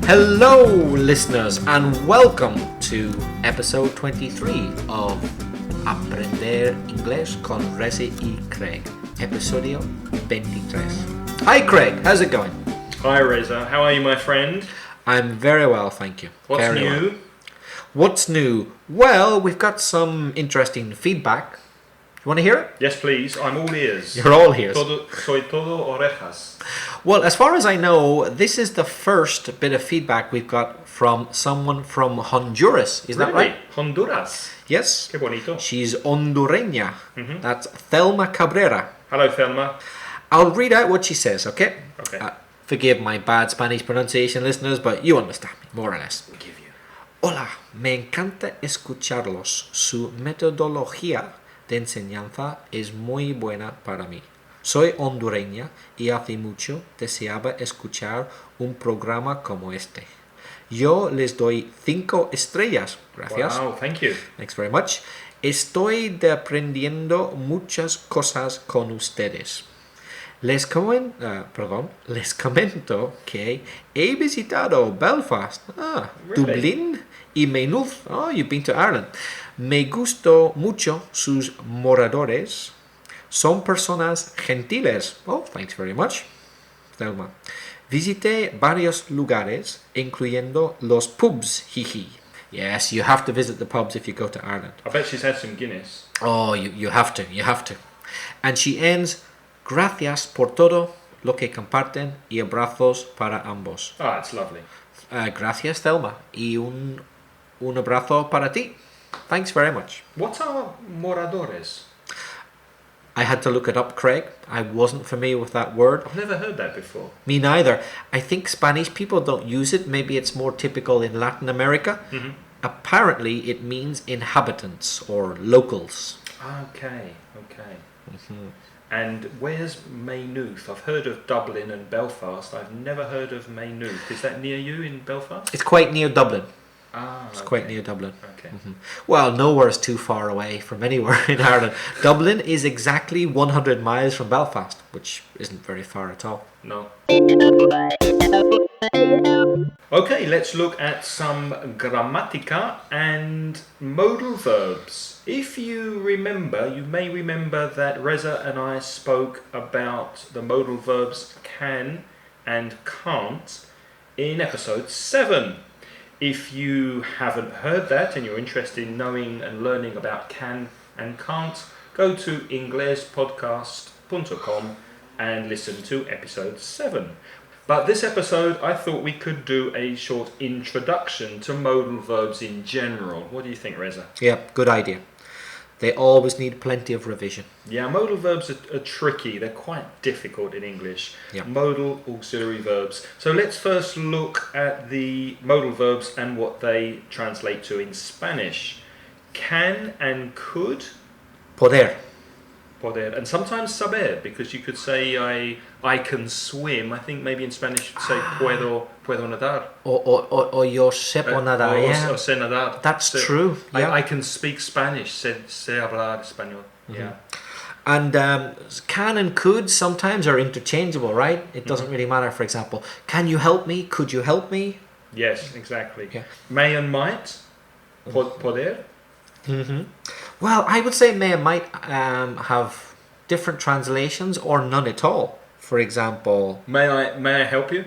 Hello, listeners, and welcome to episode 23 of Aprender Inglés con Reza y Craig, episodio 23. Hi, Craig. How's it going? Hi, Reza. How are you, my friend? I'm very well, thank you. What's very new? Well. What's new? Well, we've got some interesting feedback. You want to hear it? Yes, please. I'm all ears. You're all ears. Soy todo orejas. Well, as far as I know, this is the first bit of feedback we've got from someone from Honduras. Is that right? Honduras. Yes. Qué bonito. She's Hondureña. That's Thelma Cabrera. Hello, Thelma. I'll read out what she says, okay? Okay. Forgive my bad Spanish pronunciation, listeners, but you understand me, more or less. We'll give you. Hola, me encanta escucharlos. Su metodología de enseñanza es muy buena para mí. Soy hondureña y hace mucho deseaba escuchar un programa como este. Yo les doy 5 estrellas. Gracias. Wow, thank you. Thanks very much. Estoy aprendiendo muchas cosas con ustedes. Les comento que he visitado Belfast, Really? Dublín y Maynooth. Oh, you've been to Ireland. Me gustó mucho sus moradores. Son personas gentiles. Oh, thanks very much, Thelma. Visité varios lugares, incluyendo los pubs. Jiji. Yes, you have to visit the pubs if you go to Ireland. I bet she's had some Guinness. Oh, you have to. And she ends, gracias por todo lo que comparten y abrazos para ambos. Ah, it's lovely. Gracias, Thelma. Y un abrazo para ti. Thanks very much. What are moradores? I had to look it up, Craig. I wasn't familiar with that word. I've never heard that before. Me neither. I think Spanish people don't use it. Maybe it's more typical in Latin America. Mm-hmm. Apparently, it means inhabitants or locals. Okay. Mm-hmm. And where's Maynooth? I've heard of Dublin and Belfast. I've never heard of Maynooth. Is that near you in Belfast? It's quite near Dublin. It's quite near Dublin. Okay. Mm-hmm. Well, nowhere is too far away from anywhere in Ireland. Dublin is exactly 100 miles from Belfast, which isn't very far at all. No. Okay, let's look at some grammatica and modal verbs. If you remember, you may remember that Reza and I spoke about the modal verbs can and can't in episode 7. If you haven't heard that and you're interested in knowing and learning about can and can't, go to inglespodcast.com and listen to episode 7. But this episode, I thought we could do a short introduction to modal verbs in general. What do you think, Reza? Yeah, good idea. They always need plenty of revision. Yeah, modal verbs are tricky. They're quite difficult in English. Yeah. Modal auxiliary verbs. So let's first look at the modal verbs and what they translate to in Spanish. Can and could. Poder. Poder. And sometimes saber, because you could say I can swim. I think maybe in Spanish you'd say puedo nadar. Or yo sepo nadar. Yeah. O sé nadar. That's true. Yeah. I can speak Spanish. Sé hablar español. Mm-hmm. Yeah. And can and could sometimes are interchangeable, right? It doesn't really matter. For example, can you help me? Could you help me? Yes, exactly. Yeah. May and might. Poder. Mm-hmm. Well, I would say may and might have different translations or none at all. For example, May I help you?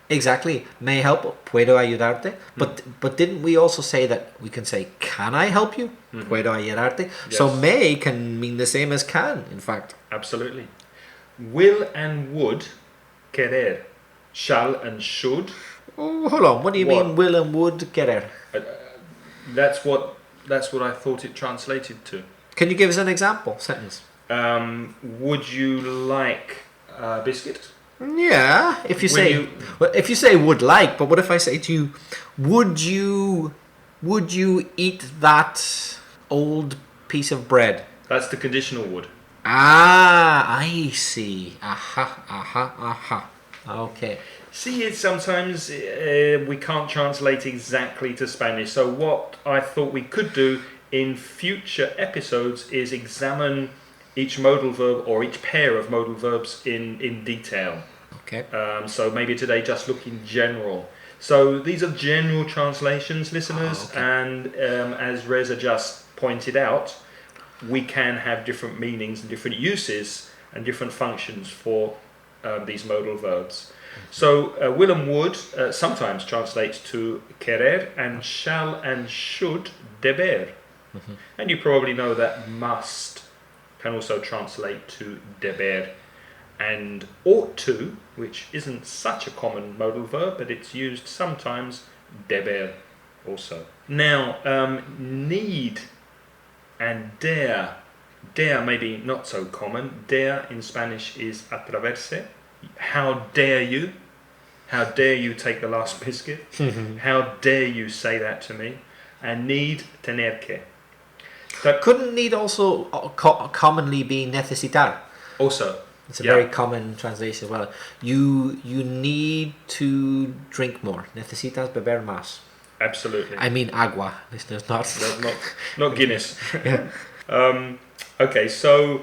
Exactly. May I help? Puedo ayudarte? But didn't we also say that we can say, can I help you? Puedo ayudarte? Yes. So may can mean the same as can, in fact. Absolutely. Will and would, querer. Shall and should. Oh, hold on. What do you mean will and would, querer? That's what I thought it translated to. Can you give us an example sentence? Would you like a biscuit? Yeah, if you say would like, but what if I say to you, would you eat that old piece of bread? That's the conditional would. Ah, I see. Aha. Okay. See, it's sometimes we can't translate exactly to Spanish. So what I thought we could do in future episodes is examine each modal verb or each pair of modal verbs in detail. Okay. So maybe today just look in general. So these are general translations, listeners, okay. and as Reza just pointed out, we can have different meanings and different uses and different functions for these modal verbs. So Willem Wood sometimes translates to querer and shall and should deber. And you probably know that must can also translate to deber. And ought to, which isn't such a common modal verb, but it's used sometimes, deber also. Now, need and dare. Dare maybe not so common. Dare in Spanish is atreverse. How dare you? How dare you take the last biscuit? How dare you say that to me? And need, tener que. So, Couldn't need also commonly be necesitar? also, It's a very common translation as well. You need to drink more. Necesitas beber más. absolutely. I mean agua. Listeners, not Not Guinness. Yeah. Okay, so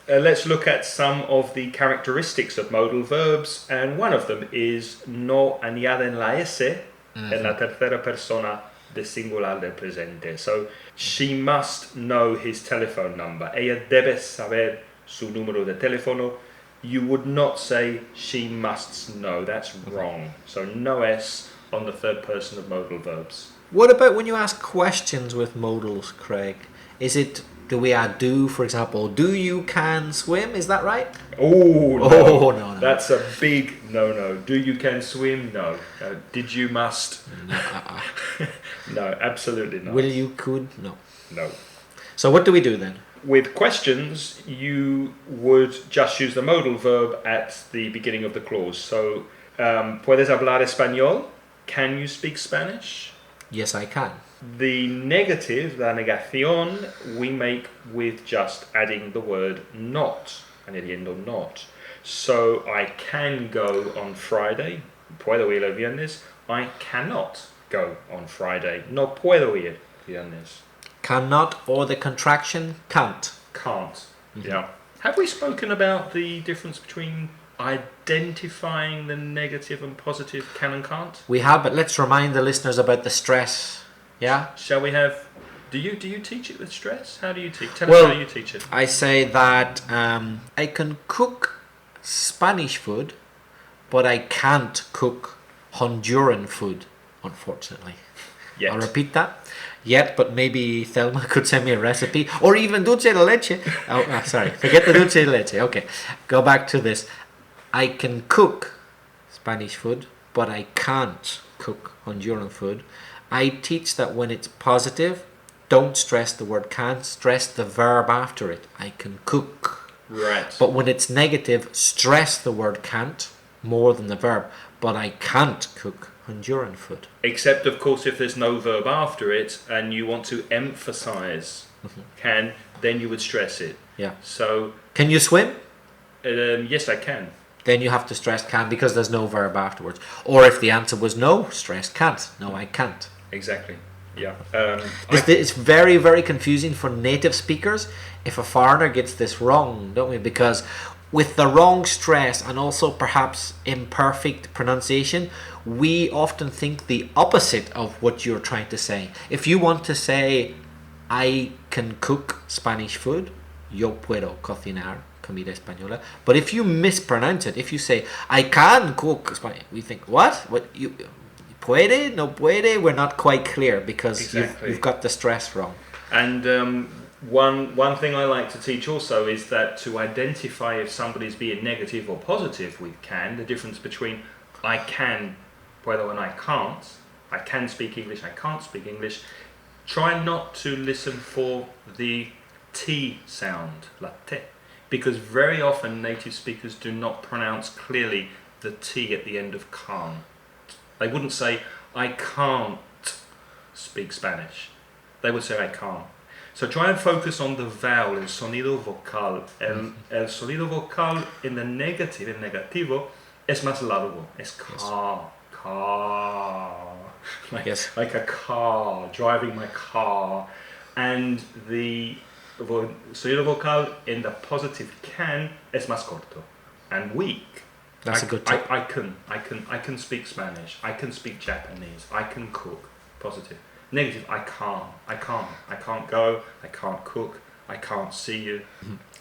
let's look at some of the characteristics of modal verbs, and one of them is no añaden la s en la tercera persona de singular del presente. So she must know his telephone number. Ella debe saber su número de teléfono. You would not say she must know. That's wrong. So no s on the third person of modal verbs. What about when you ask questions with modals, Craig? Do we add do, for example? Do you can swim? Is that right? Oh, no. Oh, no. That's a big no-no. Do you can swim? No. Did you must? No. No, absolutely not. Will you could? No. No. So what do we do then? With questions, you would just use the modal verb at the beginning of the clause. So, ¿puedes hablar español? Can you speak Spanish? Yes, I can. The negative, la negación, we make with just adding the word not, añadiendo not. So, I can go on Friday. Puedo ir el viernes. I cannot go on Friday. No puedo ir viernes. Cannot, or the contraction can't. Can't. Yeah. Have we spoken about the difference between identifying the negative and positive can and can't? We have, but let's remind the listeners about the stress. Yeah? Shall we have... Do you teach it with stress? How do you teach? Tell Well, us how you teach it. I say that I can cook Spanish food, but I can't cook Honduran food, unfortunately. Yet. I'll repeat that. Yet, but maybe Thelma could send me a recipe, or even dulce de leche. Oh, sorry, forget the dulce de leche. Okay, go back to this. I can cook Spanish food, but I can't cook Honduran food. I teach that when it's positive, don't stress the word can, stress the verb after it. I can cook. Right. But when it's negative, stress the word can't more than the verb. But I can't cook Honduran food. Except, of course, if there's no verb after it and you want to emphasize can, then you would stress it. Yeah. So, Can you swim? yes, I can. Then you have to stress can because there's no verb afterwards. Or if the answer was no, stress can't. No, I can't. Exactly. Yeah. It's very, very confusing for native speakers if a foreigner gets this wrong, don't we? Because with the wrong stress and also perhaps imperfect pronunciation, we often think the opposite of what you're trying to say. If you want to say, I can cook Spanish food, yo puedo cocinar comida española. But if you mispronounce it, if you say, I can cook Spanish, we think, what? What you puede? No puede? We're not quite clear because Exactly. you've got the stress wrong. And one thing I like to teach also is that to identify if somebody's being negative or positive with can, the difference between I can, puedo, and I can speak English, I can't speak English, try not to listen for the T sound, la T, because very often native speakers do not pronounce clearly the T at the end of can't. They wouldn't say, I can't speak Spanish. They would say, I can't. So try and focus on the vowel, el sonido vocal. El sonido vocal in the negative, en negativo, es más largo. Es car. Like a car, driving my car. And the sonido vocal in the positive can es más corto and weak. That's a good tip. I can speak Spanish. I can speak Japanese. I can cook. Positive. Negative. I can't go. I can't cook. I can't see you.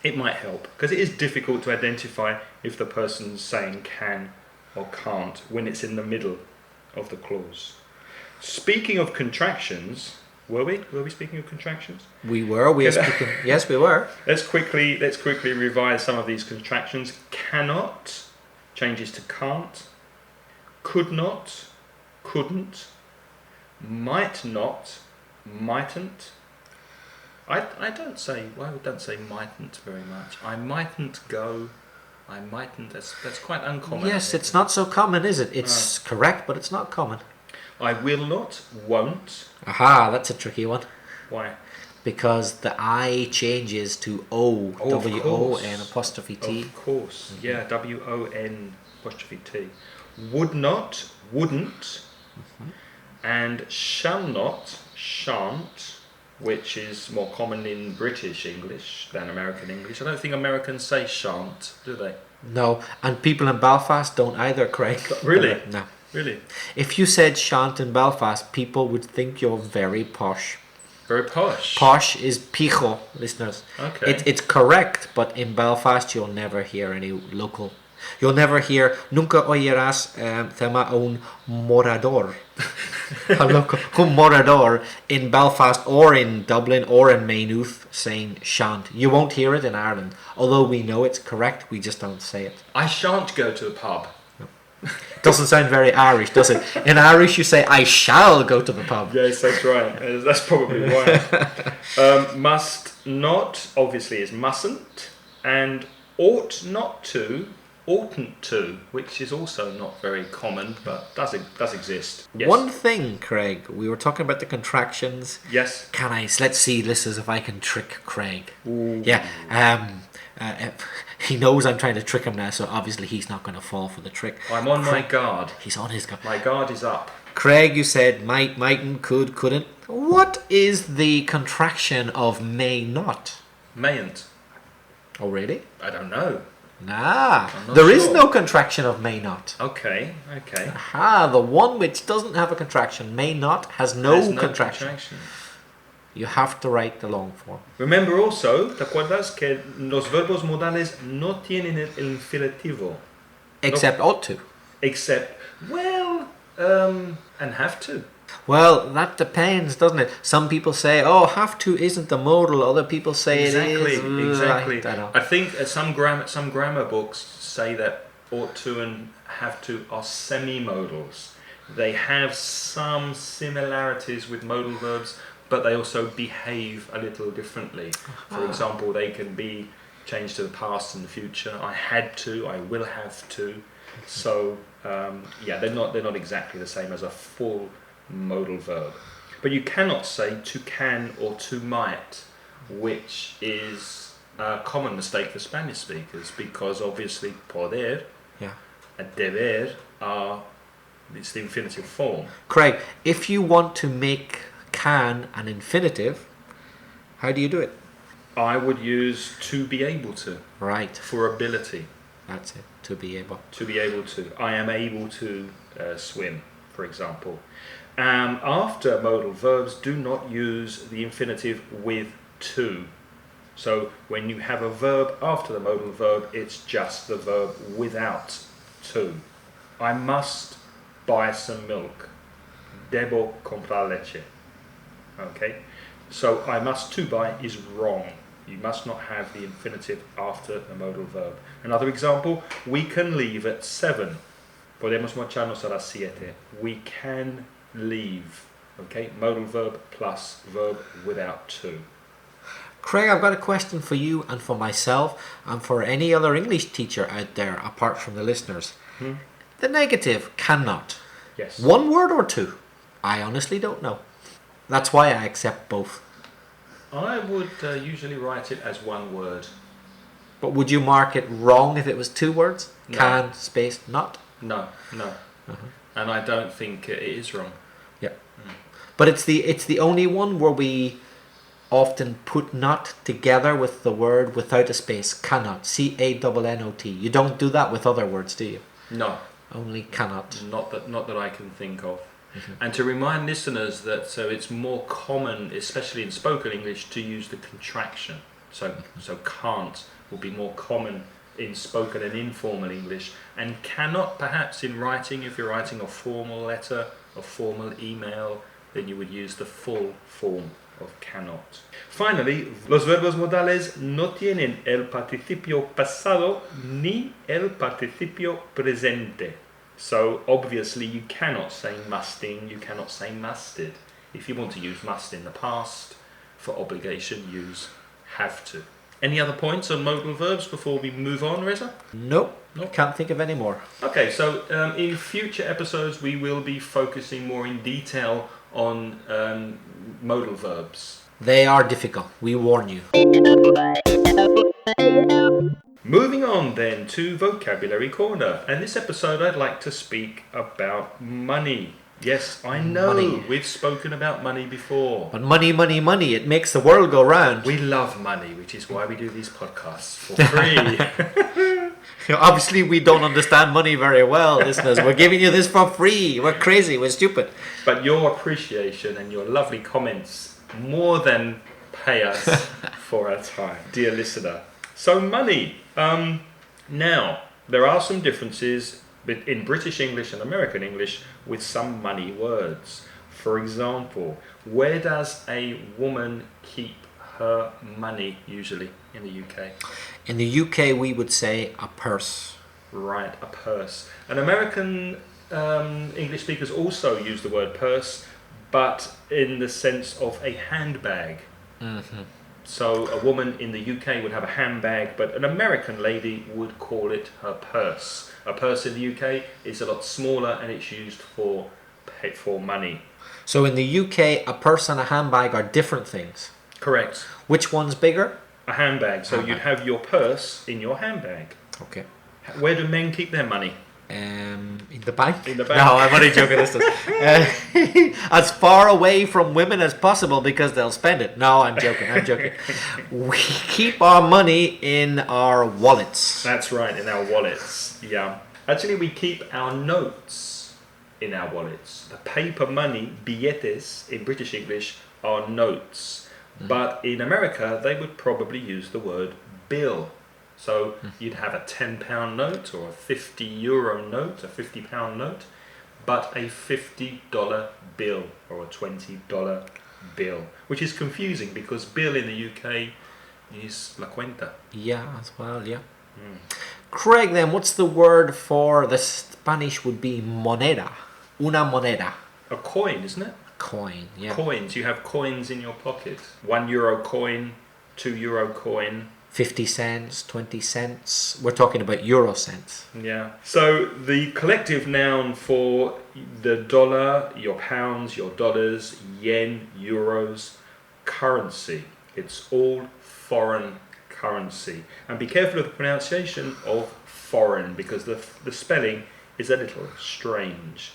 It might help because it is difficult to identify if the person's saying can or can't when it's in the middle of the clause. Speaking of contractions, were we speaking of contractions? We were. Yes, we were. Let's quickly revise some of these contractions. Cannot changes to can't. Could not, couldn't. Might not, mightn't. I don't say mightn't very much. I mightn't go. I mightn't. That's quite uncommon. Yes, it's not so common, is it? It's correct, but it's not common. I will not, won't. Aha, that's a tricky one. Why? Because the I changes to O, W-O-N apostrophe T. Of course, yeah, W-O-N apostrophe T. Would not, wouldn't, and shall not, shan't, which is more common in British English than American English. I don't think Americans say shan't, do they? No, and people in Belfast don't either, Craig. Really? No. Really? If you said shan't in Belfast, people would think you're very posh. Very posh. Posh is pijo, listeners. Okay. It's correct, but in Belfast you'll never hear any local. You'll never hear, nunca oirás tema a un morador. Un morador in Belfast or in Dublin or in Maynooth saying shan't. You won't hear it in Ireland. Although we know it's correct, we just don't say it. I shan't go to the pub. Doesn't sound very Irish, does it? In Irish you say, I shall go to the pub. Yes, that's right. That's probably why. Must not, obviously, is mustn't. And ought not to, oughtn't to, which is also not very common, but does exist. Yes. One thing, Craig, we were talking about the contractions. Yes. Let's see, listeners, if I can trick Craig. Ooh. Yeah, he knows I'm trying to trick him now, so obviously he's not going to fall for the trick. I'm on my guard. He's on his guard. My guard is up. Craig, you said might, mightn't, could, couldn't. What is the contraction of may not? Mayn't. Oh, really? I don't know. Nah, I'm not there is sure. no contraction of may not. Okay. Aha, the one which doesn't have a contraction, may not, has no contraction. You have to write the long form. Remember also, ¿te acuerdas que los verbos modales no tienen el infinitivo? Except ought to. Except, well, and have to. Well, that depends, doesn't it? Some people say, oh, have to isn't the modal. Other people say it is. Exactly. I don't know. I think some grammar books say that ought to and have to are semi-modals. They have some similarities with modal verbs, but they also behave a little differently. For example, they can be changed to the past and the future. I had to, I will have to. So, yeah, they're not exactly the same as a full modal verb. But you cannot say to can or to might, which is a common mistake for Spanish speakers, because obviously poder and deber it's the infinitive form. Craig, if you want to make can an infinitive, how do you do it? I would use to be able to. Right. For ability. That's it, to be able. To be able to. I am able to swim, for example. After modal verbs, do not use the infinitive with to. So when you have a verb after the modal verb, it's just the verb without to. I must buy some milk. Debo comprar leche. Okay? So I must to buy is wrong. You must not have the infinitive after the modal verb. Another example, we can leave at 7. Podemos marcharnos a las 7. We can leave. Okay? Modal verb plus verb without to. Craig, I've got a question for you and for myself and for any other English teacher out there apart from the listeners. The negative, cannot. Yes. One word or two? I honestly don't know. That's why I accept both. I would usually write it as one word. But would you mark it wrong if it was 2 words? No. Can, space, not? No. And I don't think it is wrong. Yeah. But it's the only one where we often put not together with the word without a space. Cannot. C-A-N-N-O-T. You don't do that with other words, do you? No, Only cannot. not that I can think of. And to remind listeners that so it's more common, especially in spoken English, to use the contraction. So can't will be more common in spoken and informal English, and cannot perhaps in writing. If you're writing a formal letter, a formal email, then you would use the full form of cannot. Finally, los verbos modales no tienen el participio pasado ni el participio presente. So obviously you cannot say musting, you cannot say musted. If you want to use must in the past, for obligation use have to. Any other points on modal verbs before we move on, Reza? Nope. Can't think of any more. Okay, so in future episodes we will be focusing more in detail on modal verbs. They are difficult, we warn you. Moving on then to Vocabulary Corner, and this episode I'd like to speak about money. Yes, I know, Money. We've spoken about money before. But money, money, money, it makes the world go round. We love money, which is why we do these podcasts for free. Obviously, we don't understand money very well, listeners. We're giving you this for free. We're crazy, we're stupid. But your appreciation and your lovely comments more than pay us for our time, dear listener. So money. Now, there are some differences in British English and American English with some money words. For example, where does a woman keep her money usually in the UK? In the UK, we would say a purse. Right, a purse. And American English speakers also use the word purse, but in the sense of a handbag. Mm-hmm. So a woman in the UK would have a handbag, but an American lady would call it her purse. A purse in the UK is a lot smaller and it's used for money. So in the UK, a purse and a handbag are different things. Correct. Which one's bigger? A handbag. So Handbag. you'd have your purse in your handbag. Okay. Where do men keep their money? In the bank? In the bank. No, I'm only joking. As far away from women as possible because they'll spend it. No, I'm joking. We keep our money in our wallets. That's right, in our wallets. Yeah. Actually, we keep our notes in our wallets. The paper money, billetes, in British English, are notes. But in America, they would probably use the word bill. So you'd have a £10 note or a €50 note, a £50 note, but a $50 bill or a $20 bill, which is confusing because bill in the UK is la cuenta. Yeah, as well, yeah. Craig, then, what's the word for the Spanish would be moneda? Una moneda. A coin, isn't it? Coin, yeah. Coins. You have coins in your pocket. €1 coin, €2 coin. 50 cents, 20 cents. We're talking about euro cents. Yeah. So the collective noun for the dollar, your pounds, your dollars, yen, euros, currency. It's all foreign currency. And be careful of the pronunciation of foreign because the spelling is a little strange.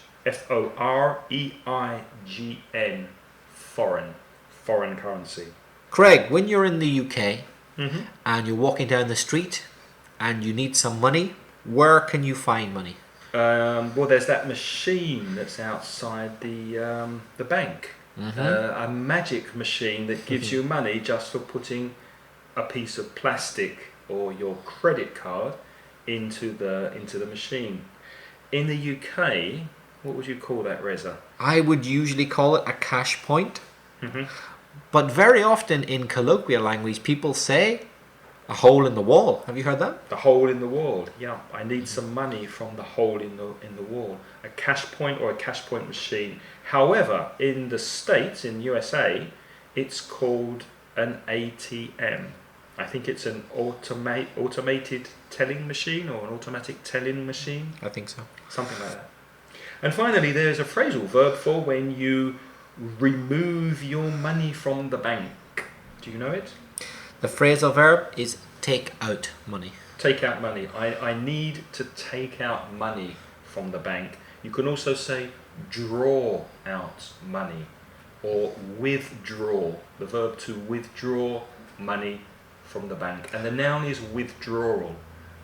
Foreign, foreign currency. Craig, when you're in the UK and you're walking down the street and you need some money, where can you find money? Well, there's that machine that's outside the bank. A magic machine that gives you money just for putting a piece of plastic or your credit card into the machine. In the UK, what would you call that, Reza? I would usually call it a cash point. But very often in colloquial language, people say a hole in the wall. Have you heard that? The hole in the wall. Yeah, I need some money from the hole in the wall. A cash point or a cash point machine. However, in the States, in USA, it's called an ATM. I think it's an automated telling machine or an automatic telling machine. I think so. Something like that. And finally, there's a phrasal verb for when you remove your money from the bank. Do you know it? The phrasal verb is take out money. Take out money. I need to take out money from the bank. You can also say draw out money or withdraw. The verb to withdraw money from the bank. And the noun is withdrawal.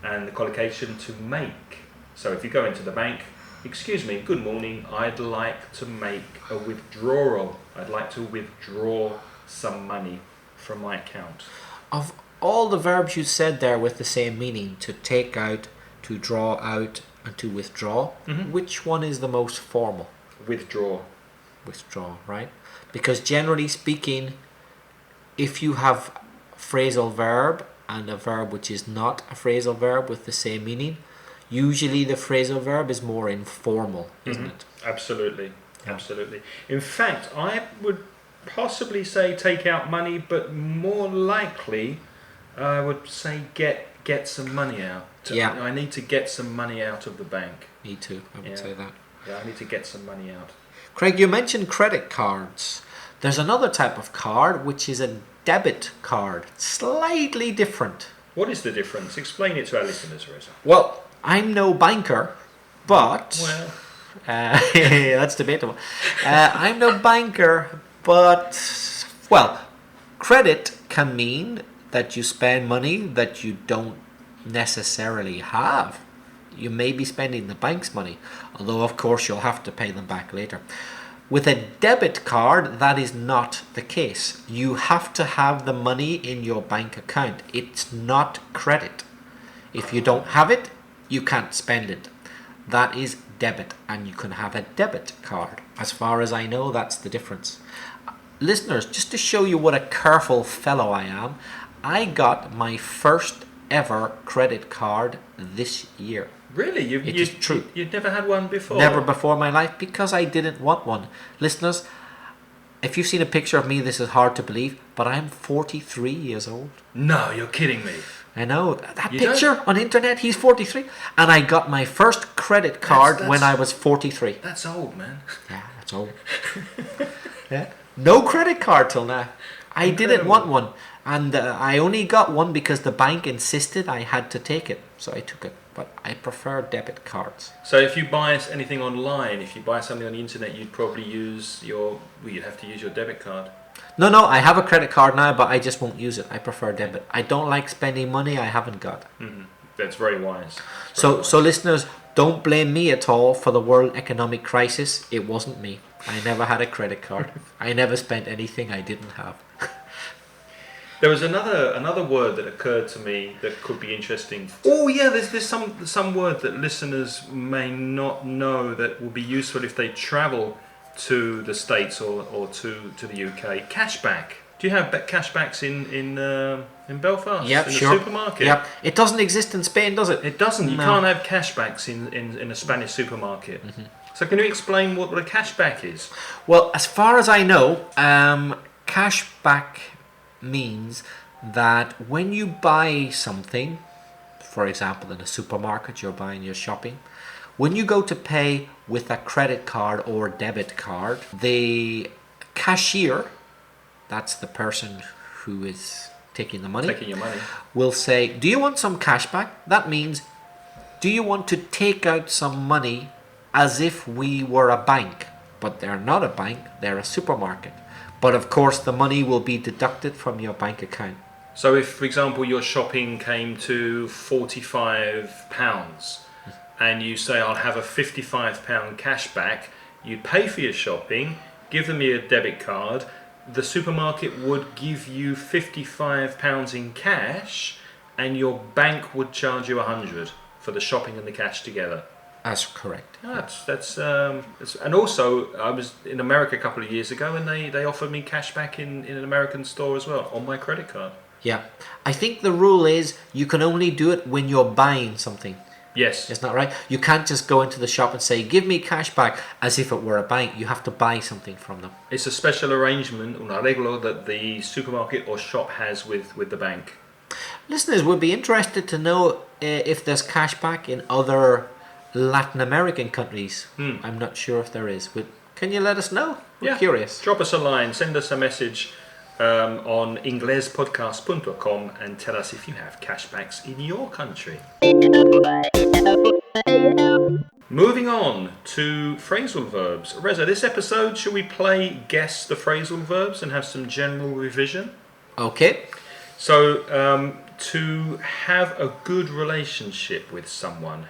And the collocation to make So if you go into the bank, excuse me, good morning, I'd like to make a withdrawal. I'd like to withdraw some money from my account. Of all the verbs you said there with the same meaning, to take out, to draw out, and to withdraw, which one is the most formal? Withdraw. Withdraw, right? Because generally speaking, if you have phrasal verb and a verb which is not a phrasal verb with the same meaning, usually the phrasal verb is more informal, isn't it? Absolutely. Yeah. Absolutely. In fact, I would possibly say take out money, but more likely I would say get some money out. Yeah. I need to get some money out of the bank. Me too, I would say that. Yeah, I need to get some money out. Craig, you mentioned credit cards. There's another type of card which is a debit card. Slightly different. What is the difference? Explain it to our listeners, Reza. Well, I'm no banker, but... Well, that's debatable. I'm no banker, but... Well, credit can mean that you spend money that you don't necessarily have. You may be spending the bank's money, although of course you'll have to pay them back later. With a debit card, that is not the case. You have to have the money in your bank account. It's not credit. If you don't have it, you can't spend it. That is debit, and you can have a debit card. As far as I know, that's the difference. Listeners, just to show you what a careful fellow I am, I got my first ever credit card this year. really? It is true. You'd never had one before? Never before in my life, because I didn't want one. Listeners, if you've seen a picture of me, this is hard to believe, but I'm 43 years old. No, you're kidding me. I know. That You picture on internet, he's 43. And I got my first credit card That's- when I was 43. That's old, man. Yeah, that's old. Yeah. No credit card till now. I didn't Incredible. want one. And I only got one because the bank insisted I had to take it. So I took it. But I prefer debit cards. So if you buy anything online, if you buy something on the internet, you'd probably use you'd have to use your debit card. No, I have a credit card now, but I just won't use it. I prefer debit. I don't like spending money I haven't got. That's very wise. So listeners, don't blame me at all for the world economic crisis. It wasn't me. I never had a credit card. I never spent anything I didn't have. There was another word that occurred to me that could be interesting. Oh yeah, there's some word that listeners may not know that will be useful if they travel to the States or to the UK. Cashback. Do you have cashbacks in Belfast? Yep, in sure. the supermarket? Yep. It doesn't exist in Spain, does it? It doesn't. You No. can't have cashbacks in a Spanish supermarket. So can you explain what a cashback is? Well, as far as I know, cashback means that when you buy something, for example, in a supermarket, you're buying your shopping, when you go to pay with a credit card or debit card, the cashier, that's the person who is taking the money, Taking your money. will say, do you want some cash back? That means, do you want to take out some money as if we were a bank? But they're not a bank, they're a supermarket. But of course the money will be deducted from your bank account. So if, for example, your shopping came to £45 and you say, I'll have a £55 cash back, you pay for your shopping, give them your debit card, the supermarket would give you £55 in cash and your bank would charge you £100 for the shopping and the cash together. That's correct. That's and also I was in America a couple of years ago and they offered me cash back in an American store as well on my credit card. Yeah. I think the rule is you can only do it when you're buying something. Yes. Isn't that right? You can't just go into the shop and say, give me cash back, as if it were a bank. You have to buy something from them. It's a special arrangement, un arreglo, that the supermarket or shop has with the bank. Listeners would be interested to know if there's cash back in other Latin American countries. I'm not sure if there is. But can you let us know? We're curious. Drop us a line, send us a message on inglespodcast.com and tell us if you have cashbacks in your country. Moving on to phrasal verbs. Reza, this episode, shall we play Guess the Phrasal Verbs and have some general revision? Okay. So, To have a good relationship with someone.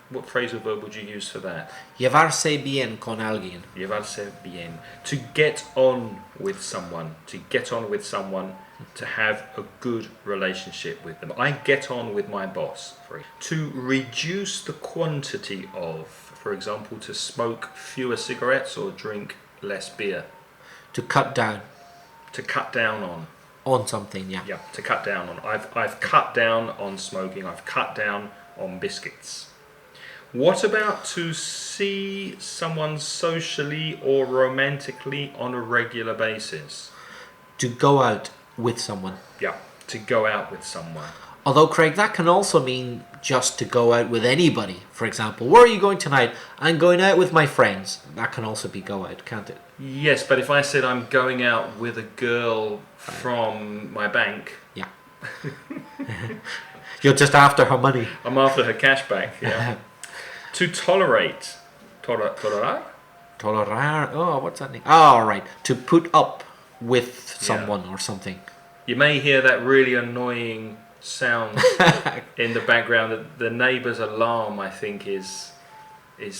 What phrasal verb would you use for that? Llevarse bien con alguien. Llevarse bien. To get on with someone. To get on with someone. To have a good relationship with them. I get on with my boss. To reduce the quantity of, for example, to smoke fewer cigarettes or drink less beer. To cut down. To cut down on. On something, yeah. Yeah, to cut down on. I've cut down on smoking. I've cut down on biscuits. What about to see someone socially or romantically on a regular basis? To go out with someone. Yeah, to go out with someone. Although, Craig, that can also mean just to go out with anybody. For example, where are you going tonight? I'm going out with my friends. That can also be go out, can't it? Yes, but if I said I'm going out with a girl from my bank... Yeah. You're just after her money. I'm after her cash back, yeah. To tolerate. Tolerar? Tolerar? Oh, what's that name? Oh, right. To put up with someone or something. You may hear that really annoying sound in the background. The neighbour's alarm, I think, is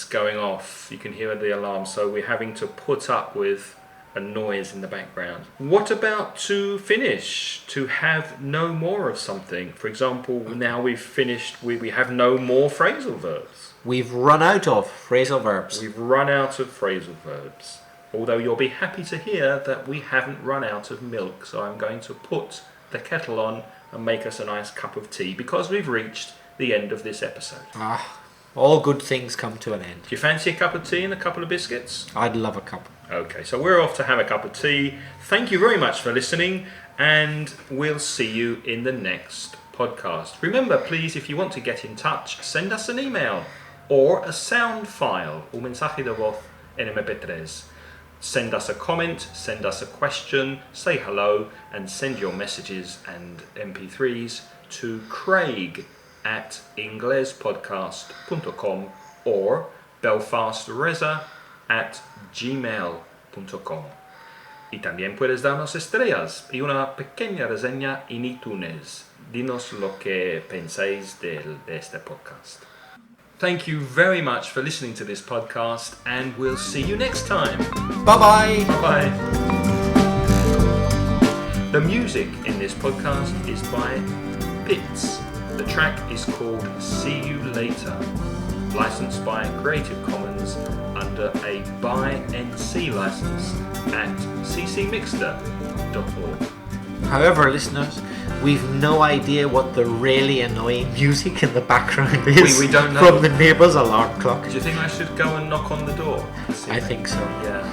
going off. You can hear the alarm, so we're having to put up with a noise in the background. What about to finish? To have no more of something. For example, now we've finished, we have no more phrasal verbs. We've run out of phrasal verbs. We've run out of phrasal verbs. Although you'll be happy to hear that we haven't run out of milk, so I'm going to put the kettle on and make us a nice cup of tea because we've reached the end of this episode. All good things come to an end. Do you fancy a cup of tea and a couple of biscuits? I'd love a cup. Okay, so we're off to have a cup of tea. Thank you very much for listening, and we'll see you in the next podcast. Remember, please, if you want to get in touch, send us an email or a sound file, un mensaje de voz en MP3. Send us a comment, send us a question, say hello, and send your messages and MP3s to craig@inglespodcast.com or belfastreza@gmail.com. Y también puedes darnos estrellas y una pequeña reseña en iTunes. Dinos lo que pensáis de este podcast. Thank you very much for listening to this podcast, and we'll see you next time. Bye-bye. Bye-bye. The music in this podcast is by Pits. The track is called See You Later, licensed by Creative Commons under a by NC license at ccmixter.org. However, listeners, we've no idea what the really annoying music in the background is we don't know. From the neighbour's alarm clock. Do you think I should go and knock on the door? I think so. Yeah.